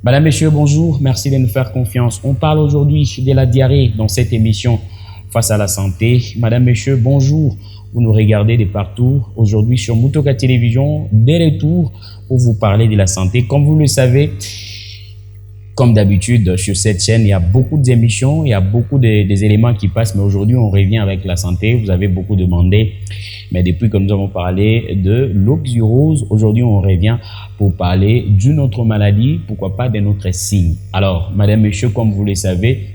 Madame, Messieurs, bonjour. Merci de nous faire confiance. On parle aujourd'hui de la diarrhée dans cette émission Face à la santé. Madame, Messieurs, bonjour. Vous nous regardez de partout. Aujourd'hui sur Mutoka Télévision, des retours pour vous parler de la santé. Comme vous le savez, comme d'habitude sur cette chaîne, il y a beaucoup d'émissions, il y a beaucoup des éléments qui passent. Mais aujourd'hui, on revient avec la santé. Vous avez beaucoup demandé. Mais depuis que nous avons parlé de l'oxyrose, aujourd'hui, on revient pour parler d'une autre maladie, pourquoi pas d'un autre signe. Alors, Madame, Monsieur, comme vous le savez,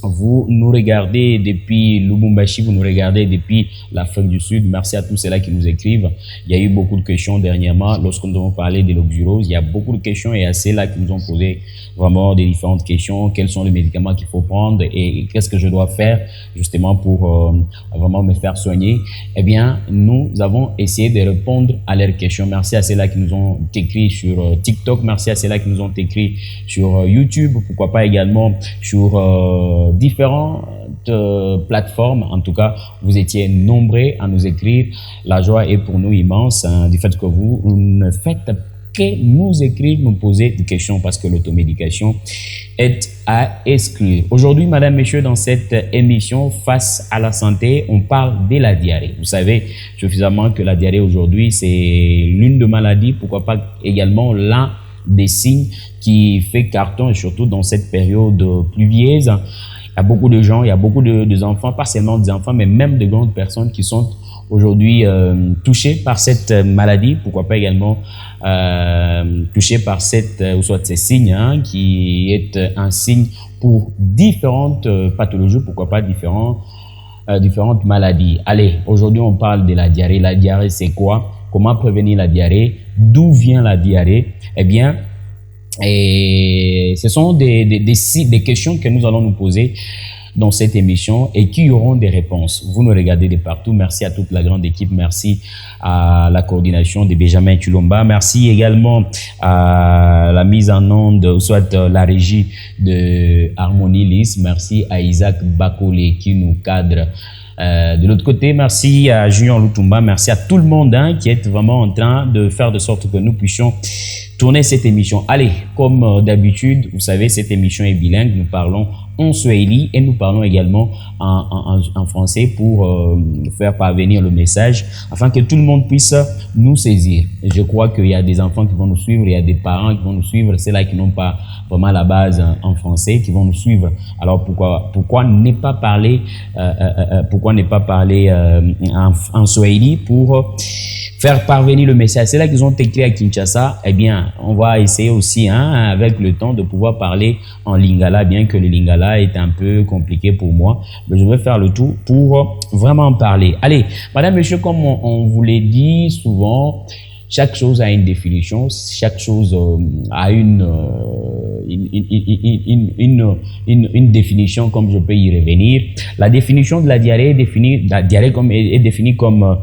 vous nous regardez depuis Lubumbashi, vous nous regardez depuis l'Afrique du Sud. Merci à tous ceux-là qui nous écrivent. Il y a eu beaucoup de questions dernièrement lorsque nous avons parlé de l'oxyrose. Il y a beaucoup de questions et à ceux-là qui nous ont posé vraiment des différentes questions. Quels sont les médicaments qu'il faut prendre et qu'est-ce que je dois faire justement pour vraiment me faire soigner? Eh bien, nous avons essayé de répondre à leurs questions. Merci à ceux-là qui nous ont écrit sur TikTok. Merci à ceux-là qui nous ont écrit sur YouTube. Pourquoi pas également sur différentes plateformes. En tout cas, vous étiez nombreux à nous écrire. La joie est pour nous immense du fait que vous ne faites que nous écrire, nous poser des questions parce que l'automédication est à exclure. Aujourd'hui, Madame, Messieurs, dans cette émission Face à la santé, on parle de la diarrhée. Vous savez suffisamment que la diarrhée aujourd'hui, c'est l'une des maladies, pourquoi pas également l'un des signes qui fait carton et surtout dans cette période pluvieuse. Il y a beaucoup de gens, il y a beaucoup d'enfants, pas seulement des enfants, mais même de grandes personnes qui sont aujourd'hui touchées par cette maladie. Pourquoi pas également touchées par ou soit ces signes, qui est un signe pour différentes pathologies, pourquoi pas différentes maladies. Allez, aujourd'hui on parle de la diarrhée. La diarrhée, c'est quoi? Comment prévenir la diarrhée? D'où vient la diarrhée? Eh bien, et ce sont des questions que nous allons nous poser dans cette émission et qui auront des réponses. Vous nous regardez de partout. Merci à toute la grande équipe. Merci à la coordination de Benjamin Chulomba. Merci également à la mise en onde, soit la régie de Harmonie Lys. Merci à Isaac Bakole qui nous cadre. De l'autre côté, merci à Junior Lutumba. Merci à tout le monde qui est vraiment en train de faire de sorte que nous puissions tourner cette émission. Allez, comme d'habitude, vous savez, cette émission est bilingue. Nous parlons en swahili et nous parlons également en français pour faire parvenir le message afin que tout le monde puisse nous saisir. Et je crois qu'il y a des enfants qui vont nous suivre, il y a des parents qui vont nous suivre, c'est là qui n'ont pas vraiment la base en français, qui vont nous suivre. Alors pourquoi ne pas parler en swahili pour faire parvenir le message. C'est là qu'ils ont écrit à Kinshasa. Eh bien, on va essayer aussi, avec le temps, de pouvoir parler en lingala, bien que le lingala est un peu compliqué pour moi. Mais je vais faire le tout pour vraiment en parler. Allez, Madame, Monsieur, comme on vous l'a dit souvent, chaque chose a une définition, chaque chose a une définition, comme je peux y revenir. La définition de la diarrhée est définie comme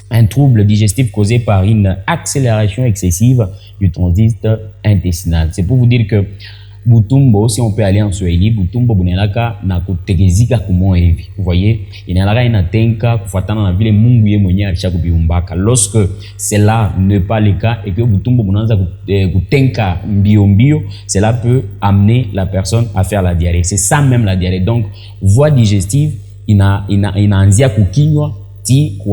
un trouble digestif causé par une accélération excessive du transit intestinal. C'est pour vous dire que Butumbo, si on peut aller en Swahili, Butumbo bunelaka na kutegezika kumoa hivi. Vous voyez, inalaka inatenka kufuatana na vile Mungu yeye mwenyewe alishakubiumbaka. Lorsque cela n'est pas le cas et que Butumbo bunaanza kutenka mbio, cela peut amener la personne à faire la diarrhée. C'est ça même la diarrhée. Donc, voie digestive, inaanzia kukinywa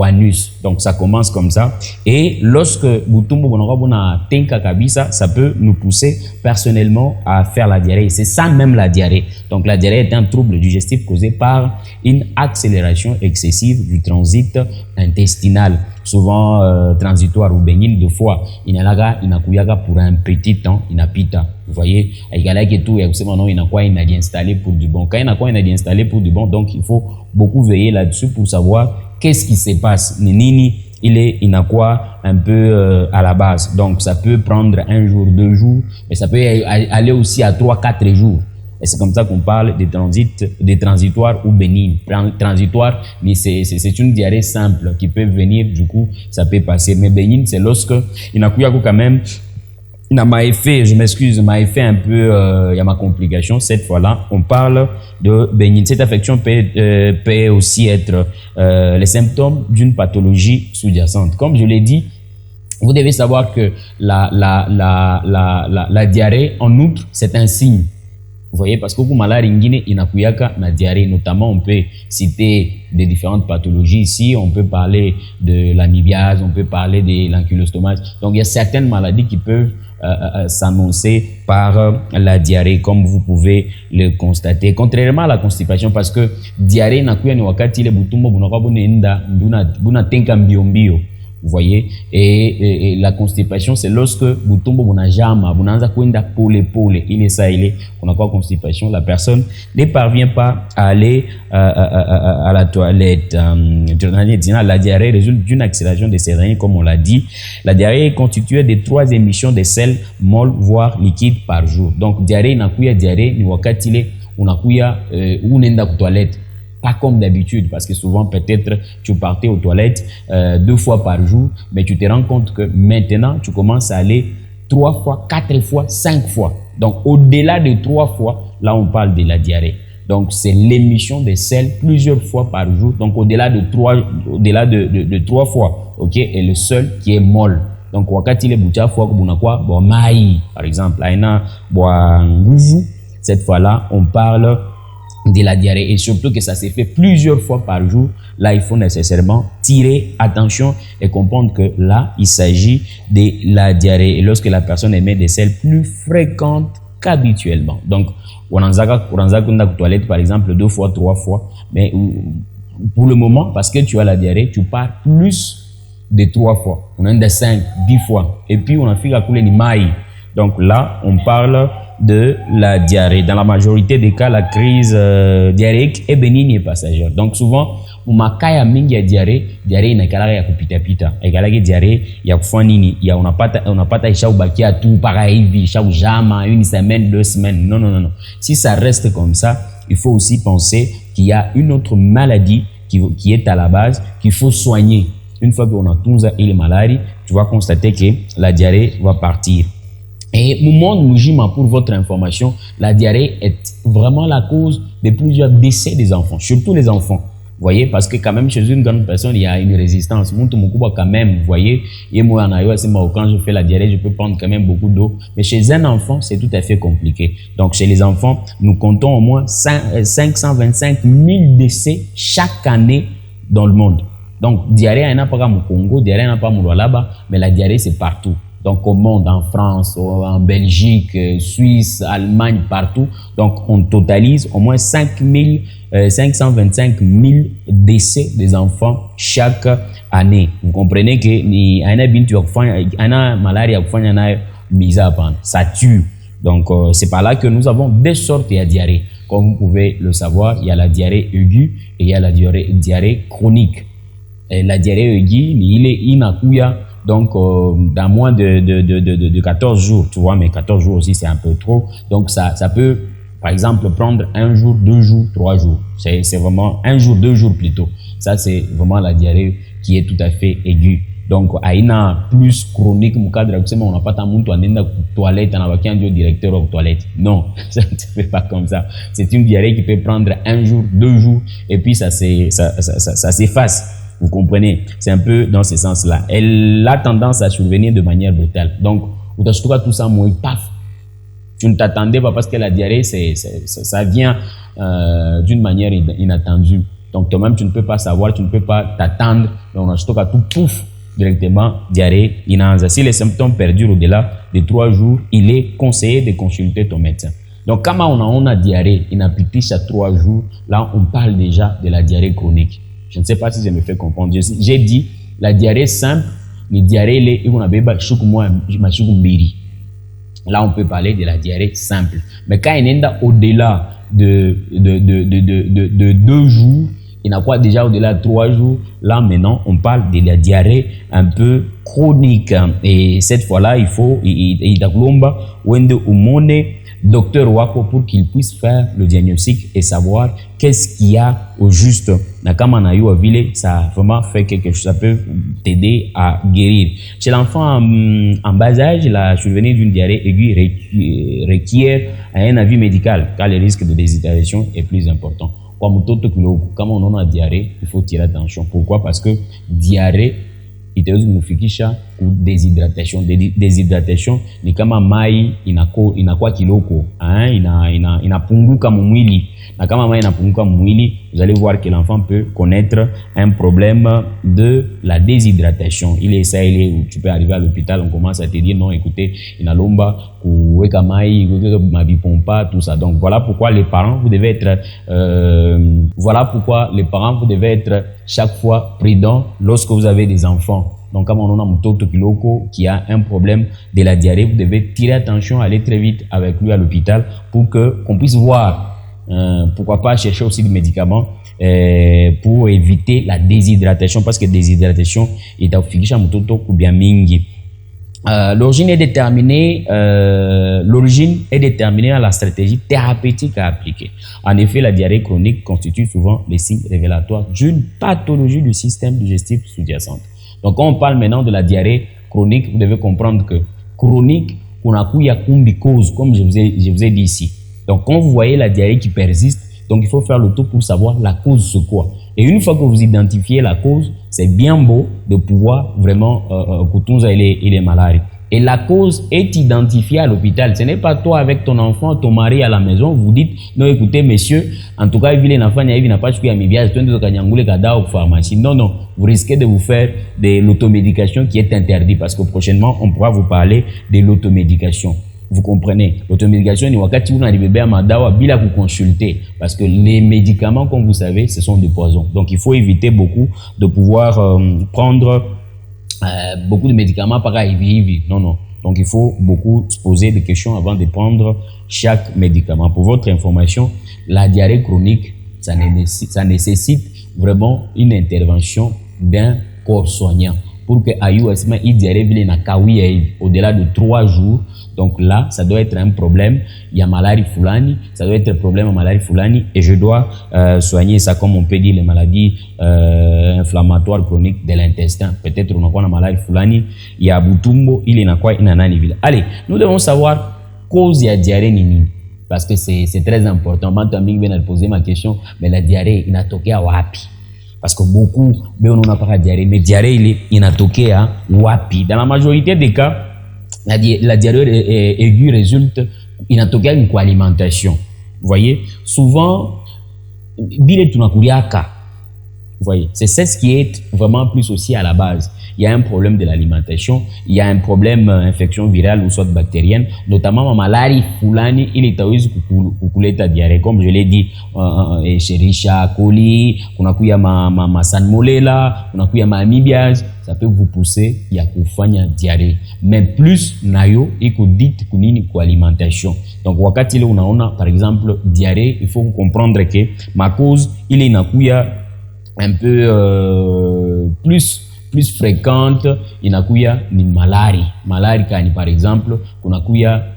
anus. Donc ça commence comme ça et lorsque butumbo bonakabona tenka kabisa, ça peut nous pousser personnellement à faire la diarrhée. C'est ça même la diarrhée. Donc la diarrhée est un trouble digestif causé par une accélération excessive du transit intestinal, souvent transitoire ou bénigne. De fois inakuyaka pour un petit temps, inapita. Vous voyez, aigalaki tout et c'est maintenant inakuwa installé pour du bon. Quand inakuwa installé pour du bon, donc il faut beaucoup veiller là-dessus pour savoir qu'est-ce qui se passe. Nini, il a quoi un peu à la base. Donc, ça peut prendre 1 jour, 2 jours, mais ça peut aller aussi à 3, 4 jours. Et c'est comme ça qu'on parle des transitoires ou bénignes. Transitoire, mais c'est une diarrhée simple qui peut venir, du coup, ça peut passer. Mais bénigne, c'est lorsque il a quand même je m'excuse, m'a fait un peu, il y a ma complication. Cette fois-là, on parle de bénigne. Cette affection peut aussi être les symptômes d'une pathologie sous-jacente. Comme je l'ai dit, vous devez savoir que la diarrhée, en outre, c'est un signe. Vous voyez, parce que pour malade ingine inakuyaka na diarrhée, notamment on peut citer des différentes pathologies ici, on peut parler de l'amibiase, on peut parler de l'ankylostomase. Donc il y a certaines maladies qui peuvent s'annoncer par la diarrhée, comme vous pouvez le constater. Contrairement à la constipation, parce que diarrhée nakuya ni wakati ile butumbo bunakwa bunenda buna tenka mbio mbio. Vous voyez, et la constipation, c'est lorsque butumbo bunajama, bunanza kwenda pole pole, il est ça, il est, on a quoi constipation, la personne ne parvient pas à aller à la toilette. La diarrhée résulte d'une accélération des sérénies, comme on l'a dit. La diarrhée est constituée de 3 émissions de sel molles, voire liquides par jour. Donc, diarrhée, diarrhée, ni wakati ile, unakuya, unenda ku toilette. Pas comme d'habitude, parce que souvent, peut-être, tu partais aux toilettes 2 fois par jour, mais tu te rends compte que maintenant, tu commences à aller 3 fois, 4 fois, 5 fois. Donc, au-delà de 3 fois, là, on parle de la diarrhée. Donc, c'est l'émission de sel plusieurs fois par jour. Donc, au-delà de 3 fois, ok, et le seul qui est molle. Donc, wakati ile bucha fois kubunakwa, bo mai, par exemple, aina bo nguvu. Cette fois-là, on parle de la diarrhée, et surtout que ça s'est fait plusieurs fois par jour. Là, il faut nécessairement tirer attention et comprendre que là, il s'agit de la diarrhée. Et lorsque la personne émet des selles plus fréquentes qu'habituellement. Donc, on a une toilette, par exemple, 2 fois, 3 fois. Mais pour le moment, parce que tu as la diarrhée, tu pars plus de 3 fois. On a une de 5, 10 fois. Et puis, on a fait à couler les mailles. Donc là, on parle de la diarrhée. Dans la majorité des cas, la crise diarrhéique est bénigne et passagère. Donc souvent, umakaya mingi ya diarrhée inakalaka ya kupita pita. Ikalaka diarrhée ya kufanya nini? Ya unapata ishaubakia tu para hivi, ishaujama 1 semaine, 2 semaines. Non, non, non, non. Si ça reste comme ça, il faut aussi penser qu'il y a une autre maladie qui est à la base, qu'il faut soigner. Une fois qu'on a tout ça et les maladies, tu vas constater que la diarrhée va partir. Et pour votre information, la diarrhée est vraiment la cause de plusieurs décès des enfants, surtout les enfants. Vous voyez, parce que quand même, chez une grande personne, il y a une résistance. Quand même, vous voyez, et moi, quand je fais la diarrhée, je peux prendre quand même beaucoup d'eau. Mais chez un enfant, c'est tout à fait compliqué. Donc, chez les enfants, nous comptons au moins 525 000 décès chaque année dans le monde. Donc, diarrhée, il n'y a pas au Congo, diarrhée, il n'y a pas là-bas, mais la diarrhée, c'est partout. Donc, au monde, en France, en Belgique, Suisse, Allemagne, partout. Donc, on totalise au moins 525 000 décès des enfants chaque année. Vous comprenez que ça tue. Donc, c'est par là que nous avons 2 sortes de diarrhée. Comme vous pouvez le savoir, il y a la diarrhée aiguë et il y a la diarrhée chronique. Et la diarrhée aiguë, il est inakuya. Donc, dans moins de 14 jours, tu vois, mais 14 jours aussi, c'est un peu trop. Donc, ça peut, par exemple, prendre 1 jour, 2 jours, 3 jours. C'est vraiment 1 jour, 2 jours plutôt. Ça, c'est vraiment la diarrhée qui est tout à fait aiguë. Donc, aina plus chronique, on n'a pas tant de toilette, on a un directeur aux toilettes. Non, ça ne se fait pas comme ça. C'est une diarrhée qui peut prendre 1 jour, 2 jours, et puis ça s'efface. Vous comprenez? C'est un peu dans ce sens-là. Elle a tendance à survenir de manière brutale. Donc, tout ça, moi, paf. Tu ne t'attendais pas parce que la diarrhée, ça vient d'une manière inattendue. Donc, toi-même, tu ne peux pas savoir, tu ne peux pas t'attendre. Donc, on a tout pouf, directement, diarrhée, inanza. Si les symptômes perdurent au-delà de 3 jours, il est conseillé de consulter ton médecin. Donc, quand on a diarrhée, inappliquée à 3 jours, là, on parle déjà de la diarrhée chronique. Je ne sais pas si je me fais comprendre. J'ai dit la diarrhée simple, les diarrhées, là, on peut parler de la diarrhée simple. Mais quand il est au-delà de 2 jours, il n'a pas déjà au-delà de 3 jours, là maintenant, on parle de la diarrhée un peu chronique. Et cette fois-là, il faut, docteur Wako pour qu'il puisse faire le diagnostic et savoir qu'est-ce qu'il y a au juste. Ça a vraiment fait quelque chose, ça peut t'aider à guérir. Chez l'enfant en bas âge, la survenue d'une diarrhée aiguë requiert un avis médical car le risque de déshydratation est plus important. Quand on a une diarrhée, il faut tirer attention. Pourquoi? Parce que diarrhée, itawezakufikisha ku déshydratation ni kama mai inakuwa kiloko inapunguka mwili, na kama mai inapunguka mwili, vous allez voir que l'enfant peut connaître un problème de la déshydratation. Tu peux arriver à l'hôpital, on commence à te dire non, écoutez, inalomba kuweka mai, mabipompa, tout ça. Donc voilà pourquoi les parents vous devez être chaque fois prudents lorsque vous avez des enfants. Donc, comme on a un mtoto kiloko qui a un problème de la diarrhée, vous devez tirer attention, aller très vite avec lui à l'hôpital pour qu'on puisse voir. Pourquoi pas chercher aussi des médicaments pour éviter la déshydratation, parce que déshydratation est affichée à mtoto kubia mingi. L'origine est déterminée à la stratégie thérapeutique à appliquer. En effet, la diarrhée chronique constitue souvent les signes révélateurs d'une pathologie du système digestif sous-jacente. Donc, quand on parle maintenant de la diarrhée chronique, vous devez comprendre que chronique, kunakuya kumbi cause, comme je vous ai dit ici. Donc, quand vous voyez la diarrhée qui persiste, donc il faut faire le tour pour savoir la cause c'est quoi. Et une fois que vous identifiez la cause, c'est bien beau de pouvoir vraiment il est malade. Et la cause est identifiée à l'hôpital. Ce n'est pas toi avec ton enfant, ton mari à la maison, vous dites non, écoutez monsieur, en tout cas il n'a pas pharmacie. Non, non, vous risquez de vous faire de l'automédication qui est interdite, parce que prochainement on pourra vous parler de l'automédication. Vous comprenez? L'automédication, ni wakati vous n'arrivez à madawa bila vous consulter, parce que les médicaments, comme vous savez, ce sont des poisons. Donc il faut éviter beaucoup de pouvoir prendre beaucoup de médicaments par IV. Non, non. Donc il faut beaucoup se poser des questions avant de prendre chaque médicament. Pour votre information, la diarrhée chronique, ça nécessite vraiment une intervention d'un corps soignant pour que au-delà de 3 jours. Donc là, ça doit être un problème. Il y a maladie fulani, ça doit être un problème à maladie fulani, et je dois soigner ça, comme on peut dire les maladies inflammatoires chroniques de l'intestin. Peut-être on a quoi la maladie fulani, il y a butumbo, il y a quoi, il y a nani. Allez, nous devons savoir cause de la diarrhée nini, parce que c'est très important. Maintenant, je vais poser ma question, mais la diarrhée, il a toqué à wapi? Parce que beaucoup, on n'a pas de diarrhée, mais diarrhée, il a toqué à wapi? Dans la majorité des cas, la diarrhée aiguë résulte d'une alimentation. Vous voyez, souvent, vous voyez, c'est ce qui est vraiment plus aussi à la base. Il y a un problème de l'alimentation, il y a un problème d'infection virale ou soit bactérienne, notamment ma maladie fulani, il est à diarrhée, comme je l'ai dit, Escherichia coli, kunakuya ma salmonella, kunakuya ma amibiase, ça peut vous pousser à kufanya diarrhée. Mais plus nayo iko dit kunini kwa alimentation. Donc wakati ile unaona par exemple diarrhée, il faut comprendre que ma cause il est nakuya un peu plus fréquente, inakuya ni malaria kani, par exemple kunakuya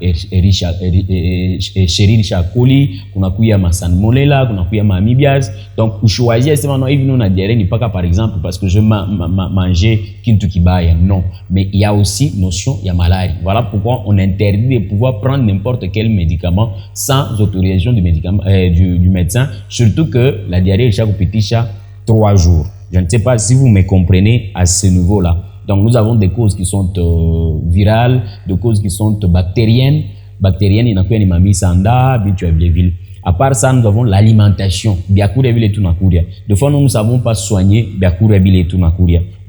Escherichia coli, kunakuya ma salmonella, kunakuya ma amibiase. Donc uchoisir c'est maintenant hivi nous na diarrhée ni pas par exemple parce que je manger kintu kibaya, non, mais il y a aussi notion il y a maladie. Voilà pourquoi on interdit de pouvoir prendre n'importe quel médicament sans autorisation du médicament du médecin, surtout que la diarrhée chaque petit 3 jours. Je ne sais pas si vous me comprenez à ce niveau-là. Donc, nous avons des causes qui sont virales, des causes qui sont bactériennes. Bactériennes, il y a quoi, mamie sanda, ville. À part ça, nous avons l'alimentation. Des fois, nous ne savons pas soigner.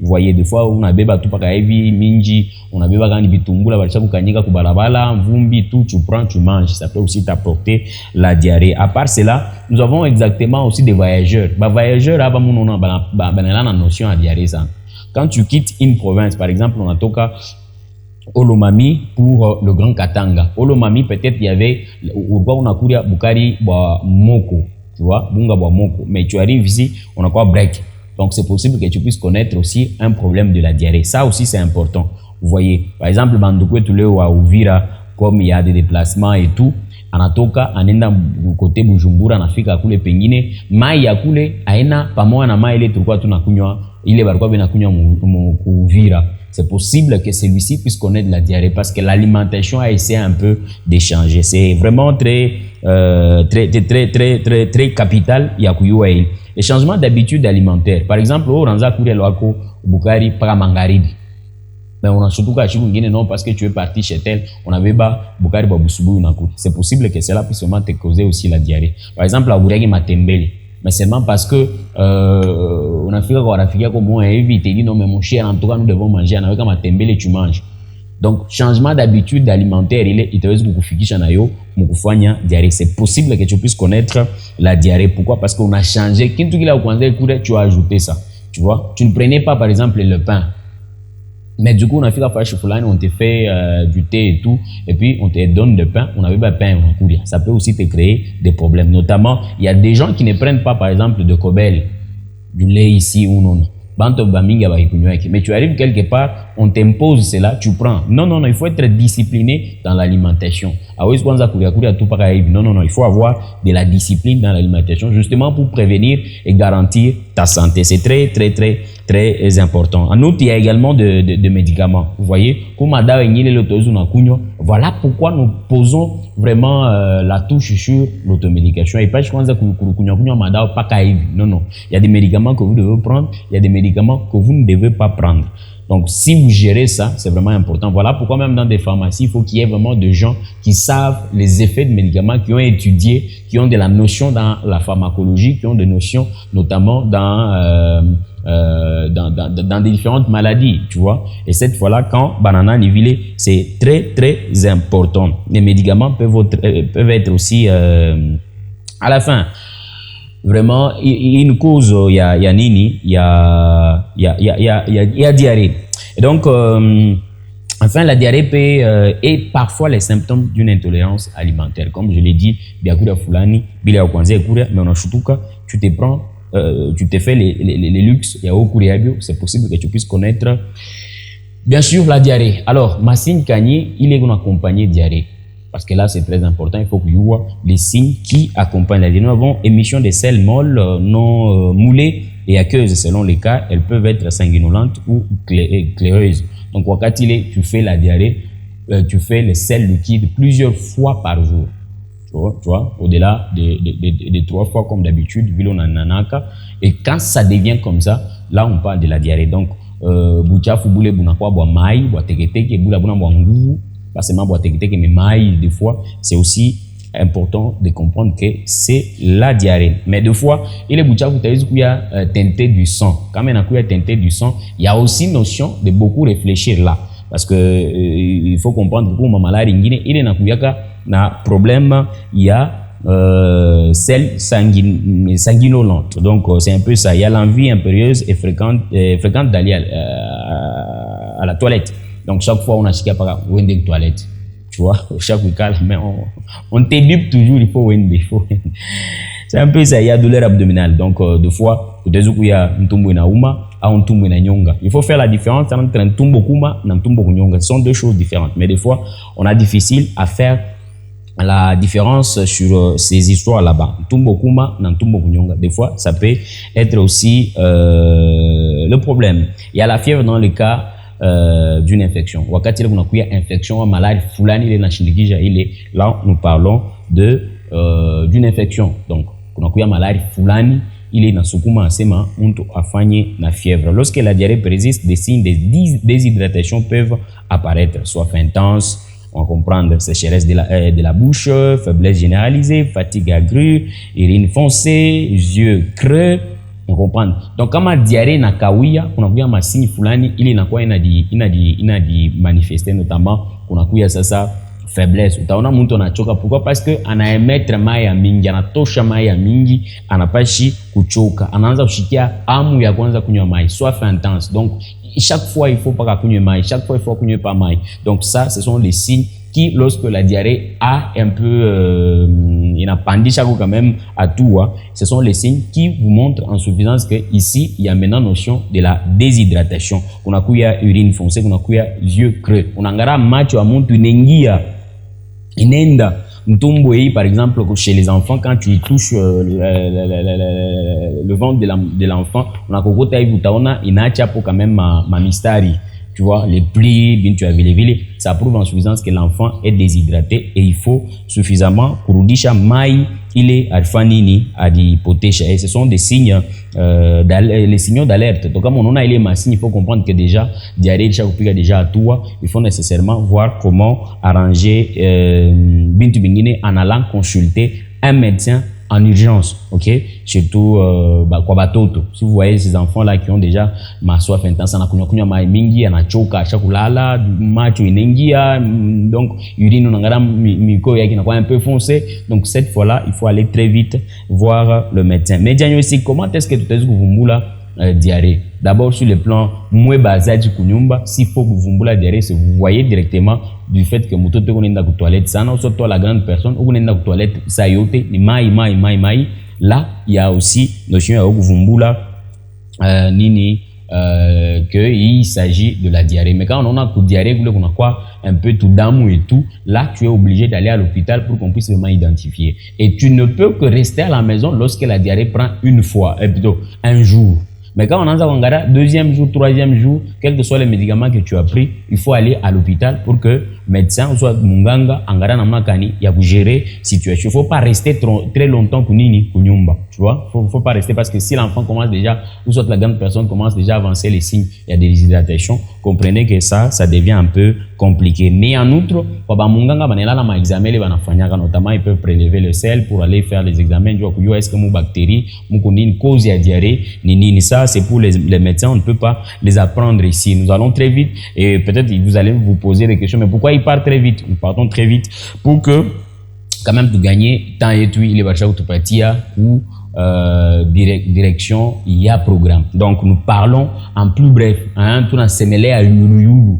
Vous voyez, des fois, on a bébé tout par minji, on a bébé gani bitumbula, balisha kukanyika kubalabala, mvumbi, tout, tu prends, tu manges. Ça peut aussi t'apporter la diarrhée. À part cela, nous avons exactement aussi des voyageurs. Voyageurs, la notion à diarrhée, ça. Quand tu quittes une province, par exemple, on a toka Olomami pour le Grand Katanga. Olomami, peut-être il y avait on a courir Bukari Moko, tu vois, Bunga Moko. Mais tu arrives ici, on a quoi break. Donc c'est possible que tu puisses connaître aussi un problème de la diarrhée. Ça aussi c'est important. Vous voyez, par exemple, Bandoukou Toulé ou à Ouvira, comme il y a des déplacements et tout, anatoka anaenda kote Bujumbura, anafika kule pengine mai ya kule aina pamoja na mai ile tulikuwa tunakunywa ile barikuwa benakunywa Uvira. C'est possible que celui-ci puisse connaître la diarrhée parce que l'alimentation a essayé un peu d'échanger. C'est vraiment très capital ya kuyua ile. Les changements d'habitude alimentaire. Par exemple, au ranza kule lwako Bukari para Mangaribi. Mais on a surtout qu'à Chibungine non parce que tu es parti chez tel, on avait bas Bukari Babusubu unakuti. C'est possible que cela puisse vraiment te causer aussi la diarrhée. Par exemple, à Buregi Matembele. Mais seulement parce que on a fait quoi rafiki comme moi hivi te dit non mais mon cher en tout cas nous devons manger avec Matembele tu manges. Donc changement d'habitude alimentaire il te veut kukufikisha nayo mukufanya diarrhée. C'est possible que tu puisses connaître la diarrhée. Pourquoi? Parce qu'on a changé kintu kila kwanza kule tu as ajouté ça. Tu vois? Tu ne prenais pas par exemple le pain. Mais du coup, on a fait la fâche fulani, on te fait du thé et tout, et puis on te donne de pain, on avait pas pain, on courir. Ça peut aussi te créer des problèmes. Notamment, il y a des gens qui ne prennent pas, par exemple, de Kobel, du lait ici ou non. Mais tu arrives quelque part, on t'impose cela, tu prends. Non, il faut être discipliné dans l'alimentation. Non, il faut avoir de la discipline dans l'alimentation, justement pour prévenir et garantir ta santé. C'est très important. En outre, il y a également de médicaments. Vous voyez, voilà pourquoi nous posons vraiment la touche sur l'automédication. Et pas je pense que non. Il y a des médicaments que vous devez prendre, il y a des médicaments que vous ne devez pas prendre. Donc, si vous gérez ça, c'est vraiment important. Voilà pourquoi même dans des pharmacies, il faut qu'il y ait vraiment des gens qui savent les effets de médicaments, qui ont étudié, qui ont de la notion dans la pharmacologie, qui ont des notions notamment dans des différentes maladies, tu vois. Et cette fois-là, quand banana nivelé, c'est très important. Les médicaments peuvent être aussi à la fin. Vraiment, une cause, il y a nini, il y a diarrhée. Et donc, enfin, la diarrhée peut est parfois les symptômes d'une intolérance alimentaire. Comme je l'ai dit, biakuda fulani, bila kwanza kuria, mais on a chutuka, tu te prends, tu te fais les luxes, il y a au c'est possible que tu puisses connaître, bien sûr, la diarrhée. Alors, Massine Kanye, il est accompagné de diarrhée. Parce que là, c'est très important. Il faut que tu vois les signes qui accompagnent la diarrhée. Nous avons émission de selles molles, non moulées et aqueuses. Selon les cas, elles peuvent être sanguinolentes ou claireuses. Donc, wakati tu fais la diarrhée, tu fais les selles liquides plusieurs fois par jour. Tu vois, au-delà de 3 fois comme d'habitude, nanaka. Et quand ça devient comme ça, là, on parle de la diarrhée. Donc, buchafu boule bunakwa bwa mai, bwa teketeke, bula buna bwa nguvu. Pas seulement boire mais maïs, des fois, c'est aussi important de comprendre que c'est la diarrhée. Mais des fois, il est qu'il y a teinté du sang. Quand il y a teinté du sang, il y a aussi notion de beaucoup réfléchir là. Parce que il faut comprendre que pour ma maladie, il y a problème, il y a celle sanguinolente. Donc, c'est un peu ça. Il y a l'envie impérieuse et fréquente d'aller à la toilette. Donc, chaque fois, on a chiqué par une toilette. Tu vois, chaque week-end, mais on t'éduque toujours, il faut wender. C'est un peu ça, il y a douleur abdominale. Donc, deux fois, il y a un tumbo na uma, un tumbo na nyonga. Il faut faire la différence entre un tumbo kuma et un tumbo nyonga. Ce sont deux choses différentes. Mais des fois, on a difficile à faire la différence sur ces histoires là-bas. Tumbo kuma et un tumbo nyonga. Des fois, ça peut être aussi le problème. Il y a la fièvre dans le cas d'une infection. Wakati ile kunakuya infection malade fulani ile nashindikiza ile, là nous parlons de d'une infection. Donc kunakuya malade fulani ile nasukuma asema mtu afanye na fièvre. Lorsque la diarrhée persiste, des signes de déshydratation peuvent apparaître, soif intense, on va comprendre sécheresse de la bouche, faiblesse généralisée, fatigue aiguë, urine foncée, yeux creux. On comprend. Donc, quand ma diarrhée na kawia, on a vu un signe fulani, il est quoi inadi manifesté notamment, on a vu ça faiblesse. Utaona mtu anachoka. Pourquoi? Parce que ana emettre mai ya mingi, anatosha mai ya mingi, anapashi kuchoka, anaanza kushikia amu ya kwanza kunywa mai, soif intense. Donc, chaque fois il faut pas kunywa mai, chaque fois il faut kunywa pas mai. Donc ça, ce sont les signes qui, lorsque la diarrhée a un peu il a pendu quand même à tout, hein, ce sont les signes qui vous montrent en suffisance que ici il y a maintenant notion de la déshydratation. On a kuya urine foncée, on a kuya yeux creux, on a ngara macho a muntu nengia inenda Ntomboé, par exemple, chez les enfants, quand tu touches le ventre de l'enfant, on a kokota ivutaona inacha pour quand même ma mystari. Tu vois, les plis, bien tu as vu, ça prouve en suffisance que l'enfant est déshydraté et il faut suffisamment kurudisha mai ile alfanini adipotesha. Et ce sont des signes, les signaux d'alerte. Donc, comme on a les signes, il faut comprendre que déjà, diarrhée, déjà à toi, il faut nécessairement voir comment arranger bintu bingine en allant consulter un médecin en urgence, ok? Surtout, si vous voyez ces enfants-là qui ont déjà ma soif intense, donc urine un peu foncé. Donc cette fois-là, il faut aller très vite voir le médecin. Mais diagnostic, comment est-ce que tu te diarrhée? D'abord sur le plan moins basal du kunyumba, s'il faut que vous la diarrhée, c'est vous voyez directement du fait que muto te konenda ku toilette sana ou toi la grande personne ou konenda ku toilette ça yote ni mai. Là il y a aussi notion ya kuvumbula nini que il s'agit de la diarrhée. Mais quand on a une diarrhée, on a quoi un peu tout d'amour et tout, là tu es obligé d'aller à l'hôpital pour qu'on puisse vraiment identifier. Et tu ne peux que rester à la maison lorsque la diarrhée prend une fois, plutôt un jour. Mais quand on a un deuxième jour, troisième jour, quels que soient les médicaments que tu as pris, il faut aller à l'hôpital pour que médecin ou soit munganga angara namakani ya gérer situation. Il faut pas rester très longtemps pour nini kunyumba, tu vois. Faut pas rester parce que si l'enfant commence déjà ou soit la grande personne commence déjà à avancer les signes, il y a des déshydratations, comprenez que ça devient un peu compliqué. Mais en outre, munganga banela na ma examen les banafanyaka notamment ils peuvent prélever le sel pour aller faire les examens du coup est-ce que mon bactérie mon une cause ya diarrhée ni ça c'est pour les médecins, on ne peut pas les apprendre ici. Nous allons très vite et peut-être vous allez vous poser des questions mais pourquoi ils partent très vite? Nous partons très vite pour que quand même tu gagnes temps et tout il est vachement ou direction il y a programme. Donc nous parlons en plus bref hein, tout dans semélé à yulu.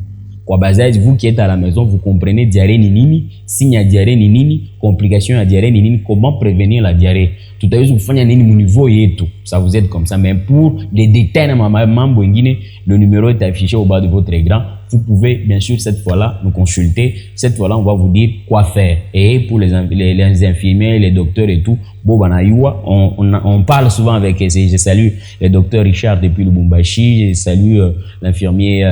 Vous qui êtes à la maison, vous comprenez diarrhée ni nini, signe à diarrhée ni nini, complication à diarrhée ni nini, comment prévenir la diarrhée. Tout à l'heure, vous faites un niveau et tout. Ça vous aide comme ça. Mais pour les détails, le numéro est affiché au bas de votre écran. Vous pouvez, bien sûr, cette fois-là, nous consulter. Cette fois-là, on va vous dire quoi faire. Et pour les infirmiers, les docteurs et tout, on parle souvent avec, je salue le docteur Richard depuis Lubumbashi, je salue l'infirmier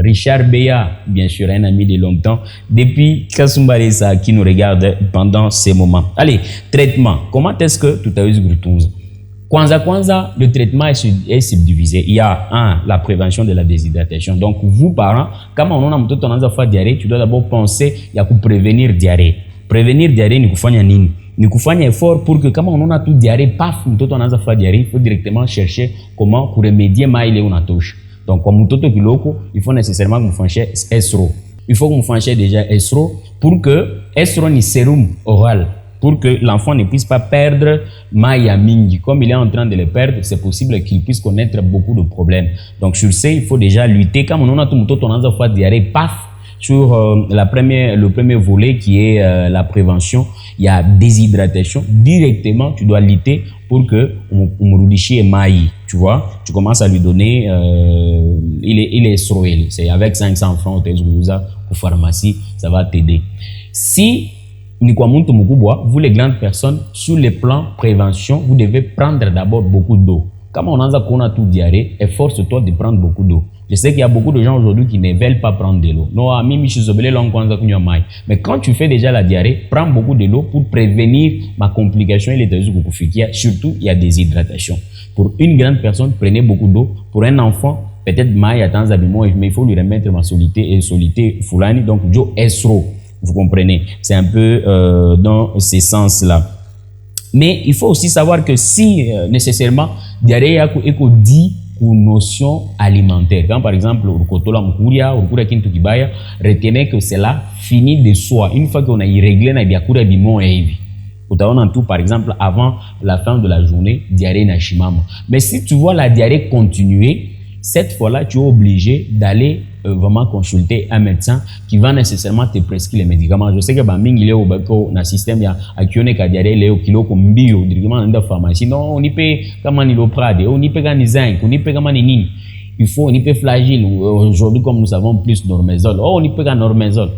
Richard Beya, bien sûr, un ami de longtemps, depuis Kasumbalesa qui nous regarde pendant ces moments. Allez, traitement. Comment est-ce que tout à l'heure, Kwanza, le traitement est subdivisé. Il y a la prévention de la déshydratation. Donc, vous, parents, quand on a un fait diarrhée, tu dois d'abord penser à prévenir diarrhée. Prévenir diarrhée, nous faisons nini. Nous faisons effort pour que quand on a tout diarrhée, paf, nous on a fait diarrhée, il faut directement chercher comment pour remédier maïle on a touche. Donc, comme il faut nécessairement que vous fassiez estro. Il faut que vous fassiez déjà estro pour que estro ni sérum oral. Pour que l'enfant ne puisse pas perdre Maya Mingi. Comme il est en train de le perdre, c'est possible qu'il puisse connaître beaucoup de problèmes. Donc, sur ce, il faut déjà lutter. Comme on a tout le monde a fait diarrhée, paf, sur le premier volet qui est la prévention, il y a déshydratation. Directement, tu dois lutter pour que on maï. Tu vois, tu commences à lui donner, il est stroé. C'est avec 500 francs au pharmacie, ça va t'aider. Si vous les grandes personnes, sur le plan prévention, vous devez prendre d'abord beaucoup d'eau. Comme on a tout diarrhée, efforce-toi de prendre beaucoup d'eau. Je sais qu'il y a beaucoup de gens aujourd'hui qui ne veulent pas prendre de l'eau. Mais quand tu fais déjà la diarrhée, prends beaucoup de l'eau pour prévenir ma complication et les surtout il y a des hydratations. Pour une grande personne, prenez beaucoup d'eau. Pour un enfant, peut-être mais il faut lui remettre ma solité fulani, donc jo esro. Vous comprenez, c'est un peu dans ces sens-là. Mais il faut aussi savoir que si nécessairement diarrhée est dit une notion alimentaire. Quand par exemple retenez que cela finit de soi. Une fois qu'on a réglé na biakura bimon evi. Tout par exemple avant la fin de la journée diarrhée na shimama. Mais si tu vois la diarrhée continuer, cette fois-là tu es obligé d'aller vraiment consulter un médecin qui va nécessairement te prescrire les médicaments. Je sais que il est au système à kione diarrhée léo kilo comme bio directement dans la pharmacie. Non, on y peut comment il oprade, on y peut gagner zinc, on y peut comment nini. Il faut on y peut flagile. Aujourd'hui comme nous savons plus normezol. Oh, on y peut gagner normezol.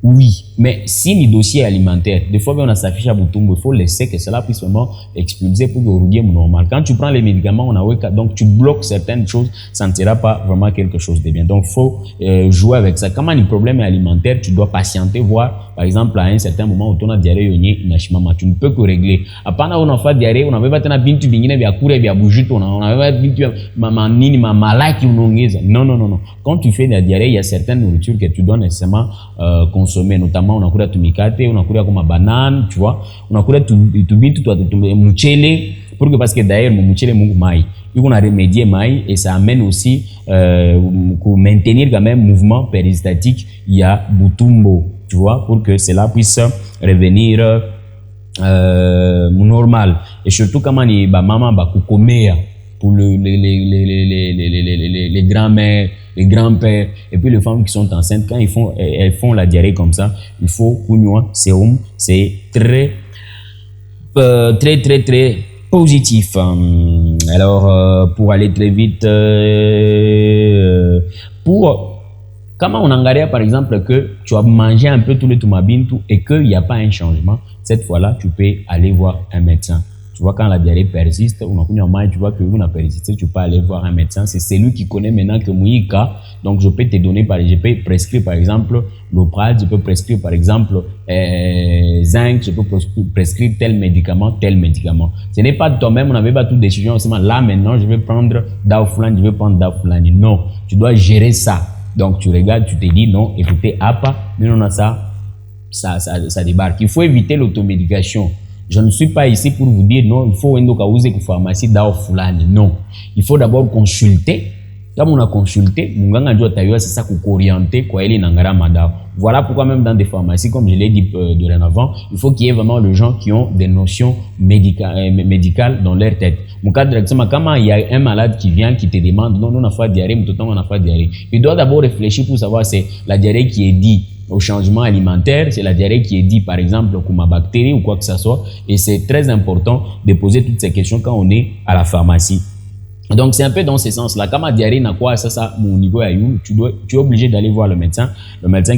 Oui, mais si le dossier alimentaire, des fois, on a s'affiché à Boutumbo, il faut laisser que cela puisse vraiment expulser pour que le normal. Quand tu prends les médicaments, donc tu bloques certaines choses, ça ne sera pas vraiment quelque chose de bien. Donc, il faut jouer avec ça. Quand le problème est alimentaire, tu dois patienter, voir, par exemple, à un certain moment où tu as diarrhée, tu ne peux que régler. Après, on a fait diarrhée, on avait pas de bintu bingine, via courir, via bouger, on avait bintu, nini, malaki, non, non, non, non. Quand tu fais de la diarrhée, il y a certaines nourritures que tu dois nécessairement consommer, notamment on a couru tumikate, on a couru comme banane, tu vois, on a couru tubitu, mouchele, pour que parce que d'ailleurs mon mouchele mon maï, il a remédié maï et ça amène aussi pour maintenir quand même mouvement péristatique, il y a Boutumbo, tu vois, pour que cela puisse revenir normal et surtout quand on est maman bakukomea pour les grands-mères, les grands-pères, et puis les femmes qui sont enceintes, quand elles font la diarrhée comme ça, il faut couignoir, sérum, c'est très positif. Alors, pour aller très vite, comment on engagerait par exemple que tu as mangé un peu tout le tomabintu et qu'il n'y a pas un changement, cette fois-là, tu peux aller voir un médecin. Tu vois, quand la diarrhée persiste, tu vois que a persisté, tu peux aller voir un médecin. C'est celui qui connaît maintenant que Mouika. Donc, je peux te donner, je peux prescrire par exemple l'Oprad, je peux prescrire par exemple zinc, je peux prescrire tel médicament, tel médicament. Ce n'est pas toi-même, on n'avait pas toute décision. Là, maintenant, je vais prendre Daouflani, je vais prendre Daouflani. Non, tu dois gérer ça. Donc, tu regardes, tu te dis non, écoutez, mais on a ça débarque. Il faut éviter l'automédication. Je ne suis pas ici pour vous dire non, il faut une pharmacie Daouflani. Non, il faut d'abord consulter. Quand on a consulté, c'est ça qu'on orienter quoi il nangara madao. Voilà pourquoi même dans des pharmacies, comme je l'ai dit dorénavant, il faut qu'il y ait vraiment les gens qui ont des notions médicales dans leur tête. Mon cas directement, quand il y a un malade qui vient, qui te demande non, on a fait diarrhée, mais tout le temps on a fait diarrhée. Il doit d'abord réfléchir pour savoir c'est la diarrhée qui est dit au changement alimentaire, c'est la diarrhée qui est dit par exemple comme ma bactérie ou quoi que ce soit. Et c'est très important de poser toutes ces questions quand on est à la pharmacie. Donc c'est un peu dans ce sens-là. Quand ma diarrhée n'a quoi, ça, mon niveau est où, tu es obligé d'aller voir le médecin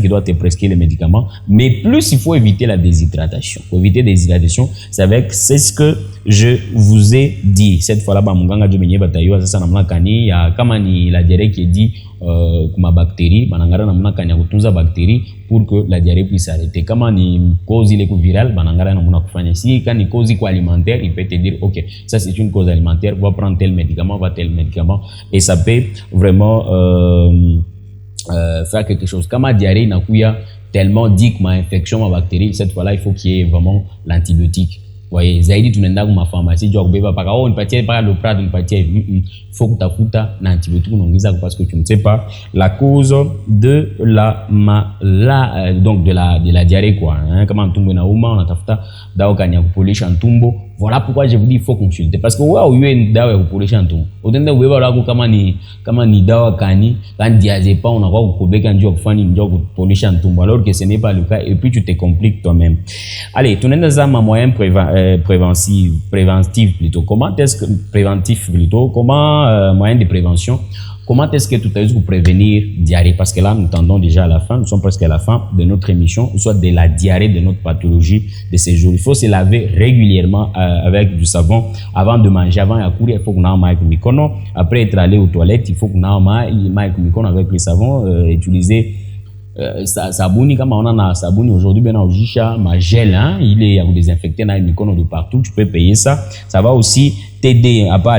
qui doit te prescrire les médicaments. Mais plus il faut éviter la déshydratation. Pour éviter la déshydratation, c'est ce que je vous ai dit. Cette fois-là, mon ganga Djoményé Batayo, ça n'a pas il y a comme la diarrhée qui est dit comme bactérie, banangara n'a pas kutunza bactérie pour que la diarrhée puisse s'arrêter. Comme ni cause virale, banangara n'a pas kufanya. Si quand ni cause alimentaire, il peut te dire ok, ça c'est une cause alimentaire, va prendre tel médicament, et ça peut vraiment faire quelque chose. Comme la diarrhée n'a pas tellement dit que ma infection, ma bactérie, cette fois-là, il faut qu'il y ait vraiment l'antibiotique. Voyez, zaidi tunaenda kwa pharmacie jua kubeba paka nipatie pas le prat nipatie il faut kutafuta na antibiotique unaongeza parce que tu ne sais pas la cause de la donc de la diarrhée quoi hein, kama ntumbo inauma unatafuta dawa kanya kupolisha ntumbo. Voilà pourquoi je vous dis il faut consulter parce que wewe uwe dawa ya kupolisha ntumbo utenda ubeba lako kama ni dawa kani kan diazepam unakuwa kukobeka njoo kufanya njoo kupolisha ntumbo alors que ce n'est pas le cas et puis tu te compliques toi-même. Allez, tunaenda zama moyen préventif plutôt. Comment est-ce que préventif plutôt? Comment moyen de prévention? Comment est-ce que tu as pour prévenir diarrhée? Parce que là, nous tendons déjà à la fin, nous sommes presque à la fin de notre émission, soit de la diarrhée, de notre pathologie de ces jours. Il faut se laver régulièrement avec du savon avant de manger, avant de courir, il faut qu'on ait un maïk mikono. Après être allé aux toilettes, il faut qu'on ait un maïk mikono avec le savon, utiliser sabuni kama on a sabuni aujourd'hui ben ujisha ma gel hein, il est à vous désinfecter na mikono de partout, tu peux payer ça va aussi t'aider. À part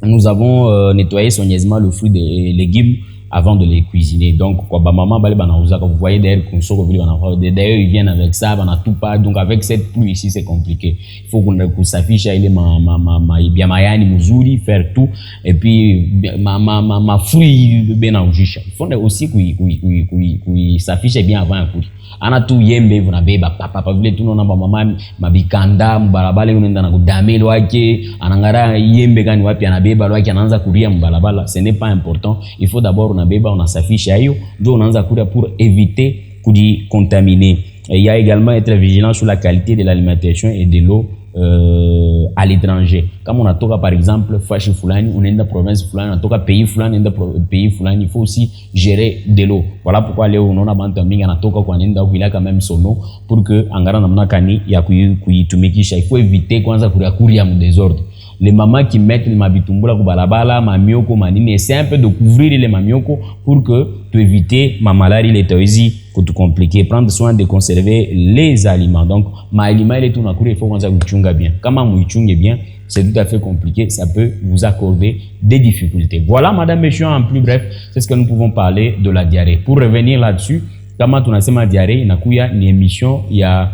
nous avons nettoyé soigneusement le fruit des légumes avant de les cuisiner. Donc quoi ba maman bale bana uza, vous voyez d'ailleurs d'ailleurs ils viennent avec ça bana tout pas. Donc avec cette pluie ici c'est compliqué, il faut qu'on s'affiche il est bien mayani muzuri faire tout et puis ma fruit bien ujisha. Il faut aussi qu'on s'affiche bien avant courir. Ana tu yembe vunabeba papa vile tunaona mama mabikanda mbalabala unaenda na kudamelo wake anangara yembe gani wapi anabeba wake anaanza kuria mbalabala. Ce n'est pas important, il faut d'abord unabeba unasafisha hiyo ndio unaanza kuria pour éviter kujicontaminer. Et il y a également être vigilant sur la qualité de l'alimentation et de l'eau à l'étranger. Comme on a toka par exemple fashi fulani, on est dans la province fulani, on a toka pays fulani, on est dans pays fulani, il faut aussi gérer de l'eau. Voilà pourquoi Léo on a bantu mingi on a toka kwa nenda kuila quand même sono pour que angara namna kani ya kuitumikisha. Il faut éviter kwanza kuria mu désordre. Les mamans qui mettent les mabitumbula kubalabala, mamioko, manini, c'est un peu de couvrir les mamioko pour que tu éviter ma maladie, les toisi, pour tout compliquer. Prendre soin de conserver les aliments. Donc, ma aliment, il est tout il faut qu'on s'achunga bien. Comment vous chungue bien, c'est tout à fait compliqué. Ça peut vous accorder des difficultés. Voilà, madame, monsieur, en plus bref, c'est ce que nous pouvons parler de la diarrhée. Pour revenir là-dessus, comment on a fait ma diarrhée, il y a une émission, il y a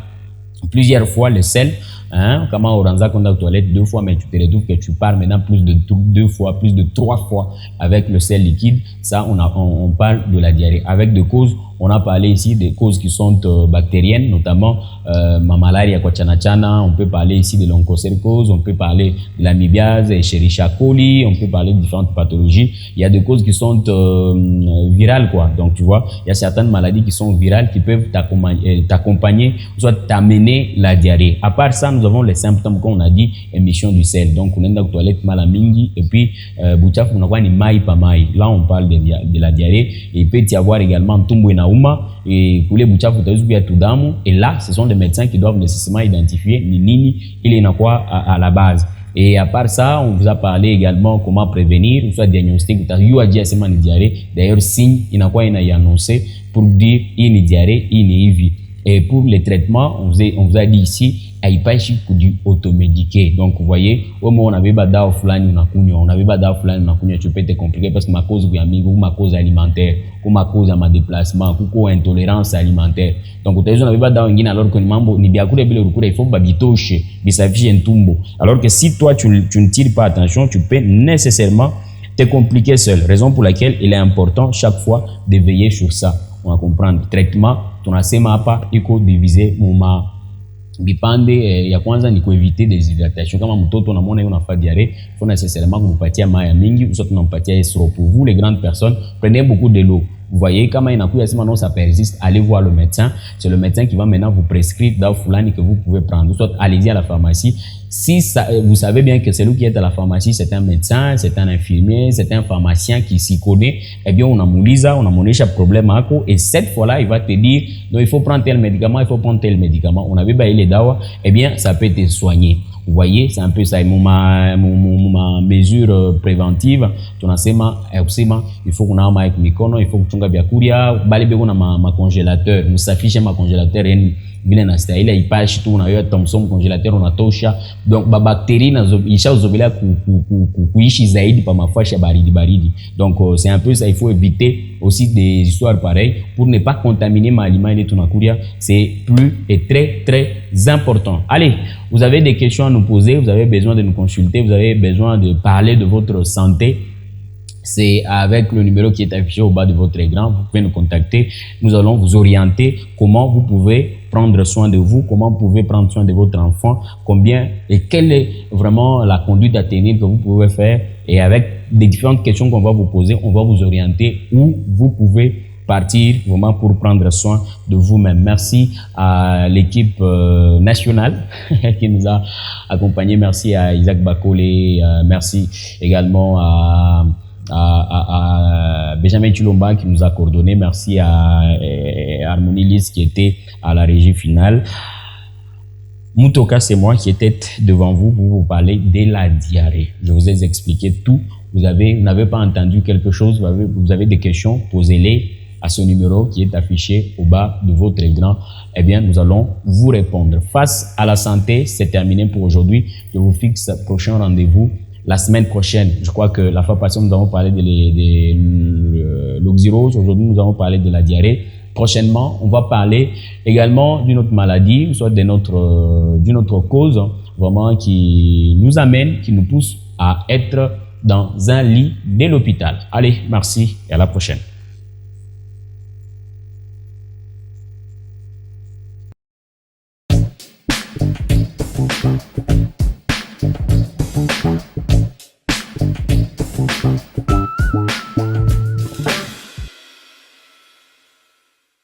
plusieurs fois le sel. Hein, comment on rentre dans la toilette 2 fois, mais tu te retrouves que tu pars maintenant plus de 2 fois, plus de 3 fois avec le sel liquide. Ça, on parle de la diarrhée. Avec des causes, on a parlé ici des causes qui sont bactériennes, notamment ma malaria, chana. On peut parler ici de l'onchocercose, on peut parler de l'amibiase, Escherichia coli, on peut parler de différentes pathologies. Il y a des causes qui sont virales, quoi. Donc, tu vois, il y a certaines maladies qui sont virales qui peuvent t'accompagner, soit t'amener la diarrhée. À part ça, nous avons les symptômes qu'on a dit, émission du sel. Donc, on est dans la toilette malamingi, et puis, boutchaf, on a ni maï pa maï. Là, on parle de la diarrhée. Et il peut y avoir également tumbo et pour les boutchaf, et là, ce sont des médecins qui doivent nécessairement identifier ni nini, il est quoi à la base. Et à part ça, on vous a parlé également comment prévenir, ou soit diagnostic, ou a dit assez de diarrhée. D'ailleurs, signe, il n'a quoi, il a annoncé pour dire il y a diarrhée, il y a vie. Et pour les traitements, on vous a dit ici, il pas du automédiqué. Donc, vous voyez, au moment où on avait bada offline, on avait bada offline, tu peux te compliquer parce que ma cause ou ma cause alimentaire, ou ma cause à ma déplacement, ou intolérance alimentaire. Donc, on avait bada alors que ni bien il faut babitoche, bisafi en tumbo. Alors que si toi, tu ne tires pas attention, tu peux nécessairement te compliquer seul. Raison pour laquelle il est important chaque fois de veiller sur ça. On va comprendre. Traitement, ton asema pas, il faut diviser mon bipande ya kwanza ni kueviter des hydratations. Kama mtoto unamwona yeye unafanya diarrhée, faut nécessairement kumpatia maji mingi, ou soit tunampatia estro. Pour vous les grandes personnes, prenez beaucoup de l'eau. Vous voyez, quand il y a non, ça persiste, allez voir le médecin. C'est le médecin qui va maintenant vous prescrire dans foulani que vous pouvez prendre. Soit allez-y à la pharmacie. Si ça, vous savez bien que celui qui est à la pharmacie, c'est un médecin, c'est un infirmier, c'est un pharmacien qui s'y connaît, eh bien, on a mon problème à quoi. Et cette fois-là, il va te dire, non, il faut prendre tel médicament, il faut prendre tel médicament. On avait baillé les dawa, eh bien, ça peut te soigner. Vous voyez, c'est un peu ça. Ma mesure préventive, il faut qu'on ait avec mikono, il faut que tu aies biakuria, ma congélateur, nous s'affiche ma congélateur, vile na style ipashi tu unayo Thomson congélateur unatosha. Donc ba bactéries ishazogelea kuishi zaidi pa mafashi ya baridi. Donc c'est un peu ça, il faut éviter aussi des histoires pareilles pour ne pas contaminer ma aliment et tunakuria, c'est plus et très important. Allez, vous avez des questions à nous poser, vous avez besoin de nous consulter, vous avez besoin de parler de votre santé. C'est avec le numéro qui est affiché au bas de votre écran, vous pouvez nous contacter. Nous allons vous orienter comment vous pouvez prendre soin de vous, comment vous pouvez prendre soin de votre enfant, combien et quelle est vraiment la conduite à tenir que vous pouvez faire. Et avec des différentes questions qu'on va vous poser, on va vous orienter où vous pouvez partir vraiment pour prendre soin de vous-même. Merci à l'équipe nationale qui nous a accompagnés. Merci à Isaac Bakole. Merci également à Benjamin Chilomba qui nous a coordonné. Merci à Harmonie Lise qui était à la régie finale. Mutoka, c'est moi qui étais devant vous pour vous parler de la diarrhée. Je vous ai expliqué tout. Vous n'avez pas entendu quelque chose, vous avez des questions, posez-les à ce numéro qui est affiché au bas de votre écran. Eh bien, nous allons vous répondre. Face à la santé, c'est terminé pour aujourd'hui. Je vous fixe prochain rendez-vous la semaine prochaine. Je crois que la fois passée, nous avons parlé de l'oxyrose. Aujourd'hui, nous allons parler de la diarrhée. Prochainement, on va parler également d'une autre maladie, soit d'une autre cause, vraiment qui nous amène, qui nous pousse à être dans un lit de l'hôpital. Allez, merci et à la prochaine. Thank you.